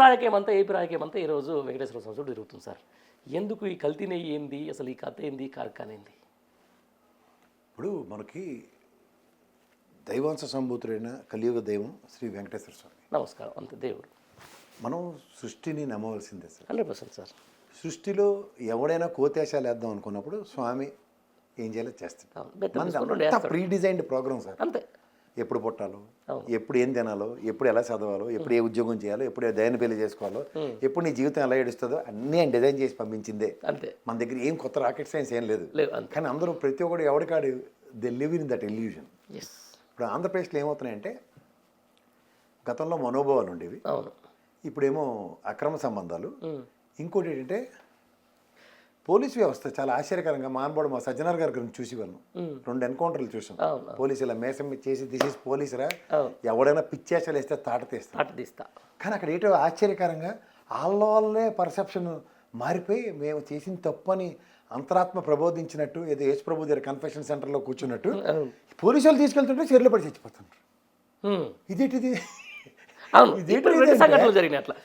రాజకీయం అంతా ఏపీ రాజకీయం అంతా ఈరోజు వెంకటేశ్వర స్వామి చుట్టూ తిరుగుతుంది సార్. ఎందుకు ఈ కల్తీ నెయ్యి ఏంది, అసలు ఈ కథ ఏంది, కార్ఖాన ఏంది? ఇప్పుడు మనకి దైవాంశ సంభూతుడైన కలియుగ దైవం శ్రీ వెంకటేశ్వర స్వామి. నమస్కారం, అంత దేవుడు. మనం సృష్టిని నమ్మవలసిందే సార్. 100% సార్. సృష్టిలో ఎవడైనా కోతేశాలు వేద్దాం అనుకున్నప్పుడు స్వామి ఏం చేయాలో చేస్తాడు. అవును, బెత్తం మనది తీసుకొని అంతా వేస్తాడు. Pre designed programme sir. అంతే. ఎప్పుడు పుట్టాలో, అవును. ఎప్పుడు ఏం తినాలో, ఎప్పుడు ఎలా చదవాలో, ఎప్పుడు ఏ ఉద్యోగం చేయాలో, ఎప్పుడు ఏ దయన పెళ్లి చేసుకోవాలో, ఎప్పుడు నీ జీవితం ఎలా ఏడుస్తుందో అన్నీ ఆయన డిజైన్ చేసి పంపించిందే. అంతే. మన దగ్గర ఏం కొత్త రాకెట్ సైన్స్ ఏం లేదు. లేవు, అంతే. కానీ అందరూ ప్రతి ఒక్కడు ఎవరికాడు they live in that illusion. Yes. ఇప్పుడు ఆంధ్రప్రదేశ్లో ఏమవుతున్నాయంటే గతంలో మనోభావాలు ఉండేవి, అవును. ఇప్పుడేమో అక్రమ సంబంధాలు. ఇంకోటి ఏంటంటే పోలీస్ వ్యవస్థ చాలా ఆశ్చర్యకరంగా మానబోడు. మా సజ్జనార్ గారి గురించి చూసి వెళ్ళను, 2 ఎన్కౌంటర్లు చూసాం. అవును. పోలీసు ఇలా మేసం చేసి దిస్ ఇస్ పోలీసురా, అవును. ఎవడైనా పిచ్చేసలు వేస్తే తాట తీస్తా. అటు తీస్తా. కానీ అక్కడ ఏంటో ఆశ్చర్యకరంగా వాళ్ళే పర్సెప్షన్ మారిపోయి మేము చేసిన తప్పని అంతరాత్మ ప్రబోధించినట్టు, ఏదో యేసు ప్రభు దగ్గర కన్ఫెషన్ సెంటర్లో కూర్చున్నట్టు పోలీసు వాళ్ళు తీసుకెళ్తుంటే చీరలు పడి చచ్చిపోతున్నారు. ఇదేంటిది? అవును, ఇదేంటిది ఇప్పుడు 2 అంటే సంఘటనలు జరిగినాయి అట్లా.